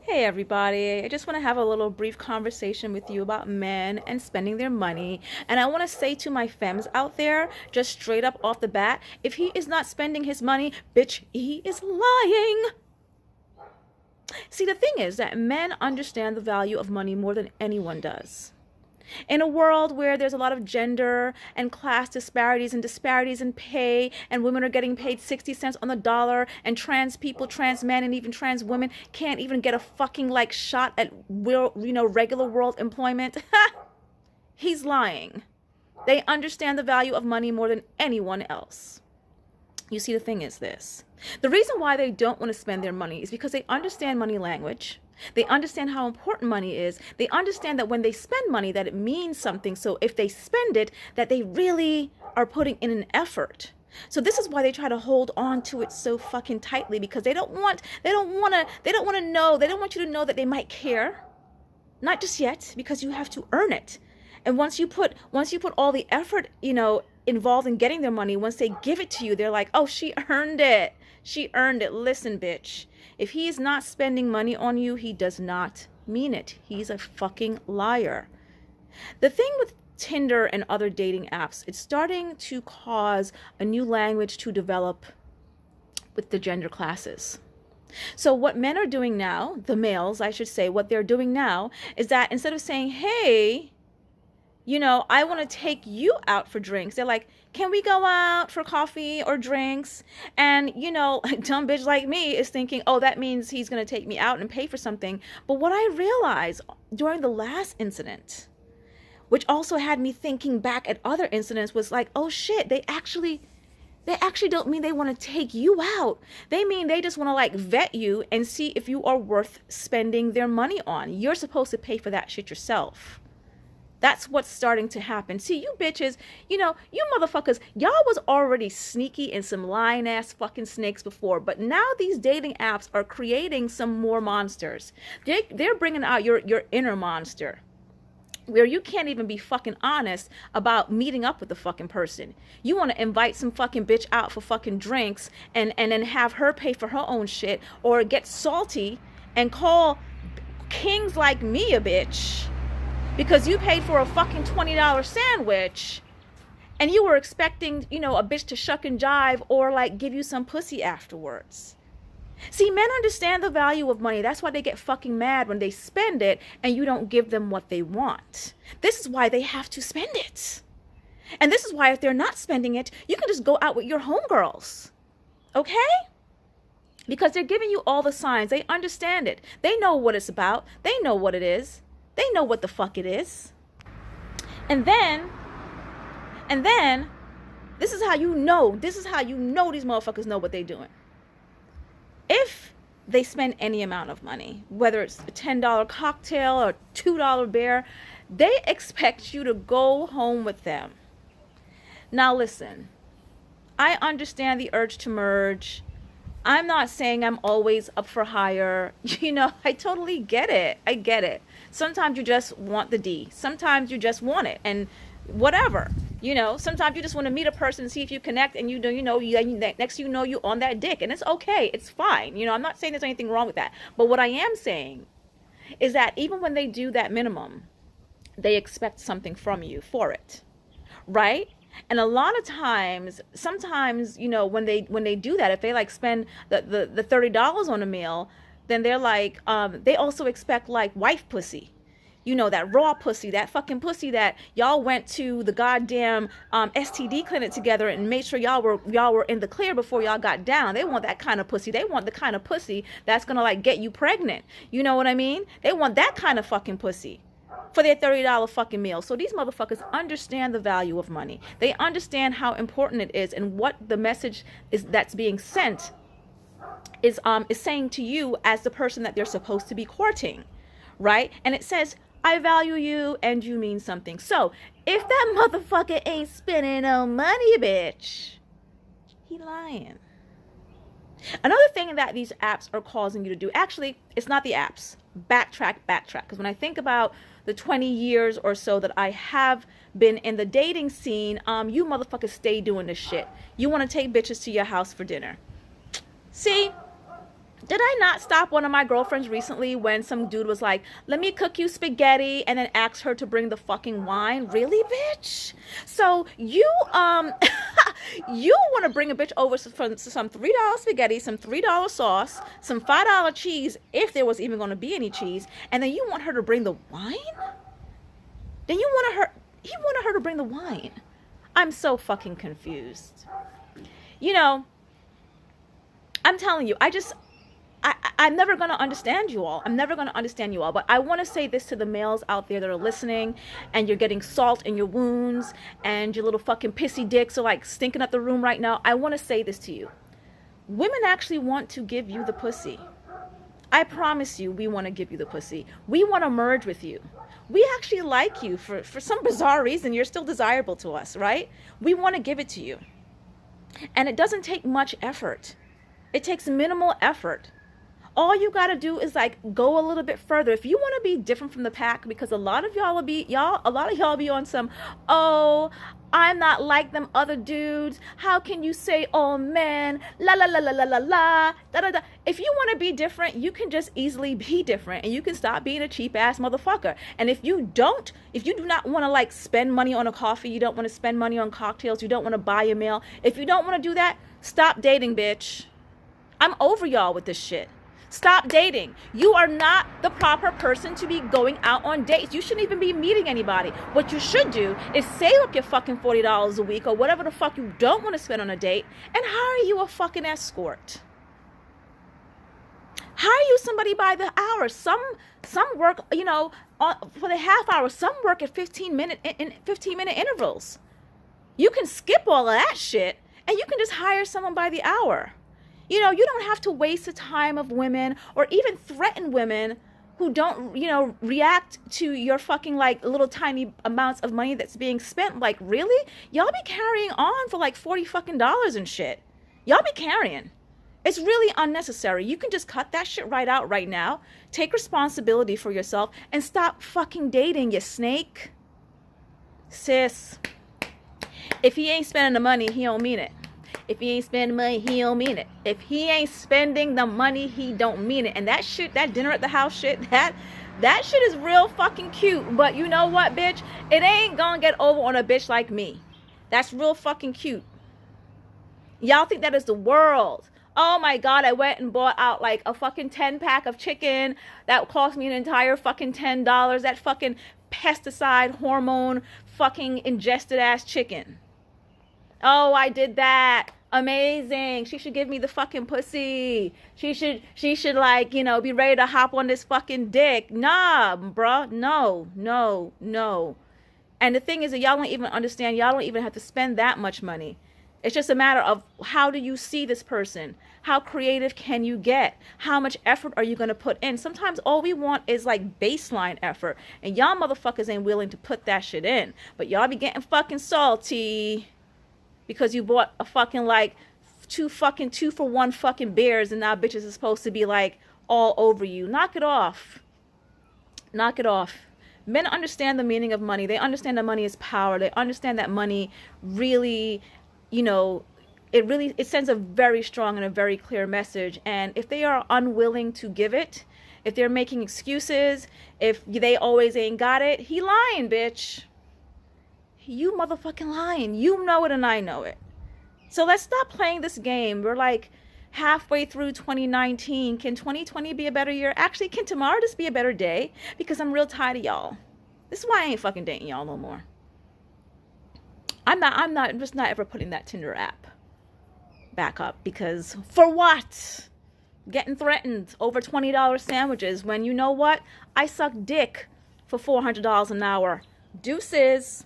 Hey everybody, I just want to have a little brief conversation with you about men and spending their money. And I want to say to my femmes out there, just straight up off the bat, if he is not spending his money, bitch, he is lying. See, the thing is that men understand the value of money more than anyone does. In a world where there's a lot of gender and class disparities in pay, and women are getting paid 60 cents on the dollar, and trans people, trans men, and even trans women can't even get a fucking like shot at regular world employment, he's lying. They understand the value of money more than anyone else. You see, the thing is this. The reason why they don't want to spend their money is because they understand money language. They understand how important money is. They understand that when they spend money, that it means something. So if they spend it, that they really are putting in an effort. So this is why they try to hold on to it so fucking tightly, because they don't want you to know that they might care. Not just yet, because you have to earn it. And once you put all the effort, involved in getting their money, once they give it to you, they're like, oh, she earned it. She earned it. Listen, bitch. If he is not spending money on you, he does not mean it. He's a fucking liar. The thing with Tinder and other dating apps, it's starting to cause a new language to develop with the gender classes. So what men are doing now, the males, I should say, what they're doing now is that instead of saying, hey, I want to take you out for drinks. They're like, can we go out for coffee or drinks? And, a dumb bitch like me is thinking, oh, that means he's going to take me out and pay for something. But what I realized during the last incident, which also had me thinking back at other incidents, was like, oh shit, they actually don't mean they want to take you out. They mean they just want to like vet you and see if you are worth spending their money on. You're supposed to pay for that shit yourself. That's what's starting to happen. See, you bitches, you motherfuckers, y'all was already sneaky and some lying ass fucking snakes before, but now these dating apps are creating some more monsters. They're bringing out your inner monster, where you can't even be fucking honest about meeting up with the fucking person. You want to invite some fucking bitch out for fucking drinks and then have her pay for her own shit, or get salty and call kings like me a bitch because you paid for a fucking $20 sandwich and you were expecting, a bitch to shuck and jive or like give you some pussy afterwards. See, men understand the value of money. That's why they get fucking mad when they spend it and you don't give them what they want. This is why they have to spend it. And this is why if they're not spending it, you can just go out with your homegirls. Okay? Because they're giving you all the signs. They understand it. They know what it's about. They know what it is. They know what the fuck it is. And then, this is how you know these motherfuckers know what they're doing. If they spend any amount of money, whether it's a $10 cocktail or $2 beer, they expect you to go home with them. Now listen, I understand the urge to merge. I'm not saying I'm always up for hire. I totally get it. I get it. Sometimes you just want the D. Sometimes you just want it. And whatever. Sometimes you just want to meet a person, see if you connect, and next you on that dick. And it's okay. It's fine. I'm not saying there's anything wrong with that. But what I am saying is that even when they do that minimum, they expect something from you for it. Right? And a lot of times, sometimes, when they do that, if they like spend the $30 on a meal, then they're like, they also expect like wife pussy. That raw pussy, that fucking pussy that y'all went to the goddamn STD clinic together and made sure y'all were in the clear before y'all got down. They want that kind of pussy. They want the kind of pussy that's gonna like get you pregnant. You know what I mean? They want that kind of fucking pussy for their $30 fucking meal. So these motherfuckers understand the value of money. They understand how important it is, and what the message is that's being sent is saying to you as the person that they're supposed to be courting, right? And it says, I value you and you mean something. So if that motherfucker ain't spending no money, bitch, he lying. Another thing that these apps are causing you to do, actually, it's not the apps. Backtrack. Because when I think about the 20 years or so that I have been in the dating scene, you motherfuckers stay doing this shit. You want to take bitches to your house for dinner. See, Did I not stop one of my girlfriends recently when some dude was like, let me cook you spaghetti, and then asked her to bring the fucking wine? Really, bitch? So you, you want to bring a bitch over for some $3 spaghetti, some $3 sauce, some $5 cheese, if there was even going to be any cheese, and then you want her to bring the wine? Then he wanted her to bring the wine. I'm so fucking confused. You know, I'm telling you, I'm never going to understand you all. I'm never going to understand you all. But I want to say this to the males out there that are listening, and you're getting salt in your wounds, and your little fucking pissy dicks are like stinking up the room right now. I want to say this to you. Women actually want to give you the pussy. I promise you, we want to give you the pussy. We want to merge with you. We actually like you for some bizarre reason. You're still desirable to us, right? We want to give it to you. And it doesn't take much effort. It takes minimal effort. All you got to do is like go a little bit further. If you want to be different from the pack, because a lot of y'all be on some, oh, I'm not like them other dudes. How can you say, oh man, la la la la la la la, da da da. If you want to be different, you can just easily be different, and you can stop being a cheap ass motherfucker. And if you do not want to like spend money on a coffee, you don't want to spend money on cocktails, you don't want to buy a meal, if you don't want to do that, stop dating, bitch. I'm over y'all with this shit. Stop dating. You are not the proper person to be going out on dates. You shouldn't even be meeting anybody. What you should do is save up your fucking $40 a week or whatever the fuck you don't want to spend on a date and hire you a fucking escort. Hire you somebody by the hour. Some work, you know, for the half hour. Some work at 15-minute intervals. You can skip all of that shit and you can just hire someone by the hour. You know, you don't have to waste the time of women or even threaten women who don't, you know, react to your fucking like little tiny amounts of money that's being spent. Like, really? Y'all be carrying on for like $40 fucking and shit. Y'all be carrying. It's really unnecessary. You can just cut that shit right out right now. Take responsibility for yourself and stop fucking dating, you snake. Sis, if he ain't spending the money, he don't mean it. If he ain't spending money, he don't mean it. If he ain't spending the money, he don't mean it. And that shit, that dinner at the house shit, that shit is real fucking cute. But you know what, bitch? It ain't gonna get over on a bitch like me. That's real fucking cute. Y'all think that is the world. Oh my God, I went and bought out like a fucking 10-pack of chicken. That cost me an entire fucking $10. That fucking pesticide, hormone, fucking ingested ass chicken. Oh, I did that. Amazing. She should give me the fucking pussy. She should like, you know, be ready to hop on this fucking dick. Nah, bruh. No. And the thing is that y'all don't even understand. Y'all don't even have to spend that much money. It's just a matter of how do you see this person? How creative can you get? How much effort are you going to put in? Sometimes all we want is like baseline effort. And y'all motherfuckers ain't willing to put that shit in. But y'all be getting fucking salty. Because you bought a fucking like 2-for-1 fucking beers and now bitches are supposed to be like all over you. Knock it off. Knock it off. Men understand the meaning of money. They understand that money is power. They understand that money really, you know, it sends a very strong and a very clear message. And if they are unwilling to give it, if they're making excuses, if they always ain't got it, he lying, bitch. You motherfucking lying. You know it and I know it. So let's stop playing this game. We're like halfway through 2019. Can 2020 be a better year? Actually, can tomorrow just be a better day? Because I'm real tired of y'all. This is why I ain't fucking dating y'all no more. I'm just not ever putting that Tinder app back up. Because for what? Getting threatened over $20 sandwiches when you know what? I suck dick for $400 an hour. Deuces.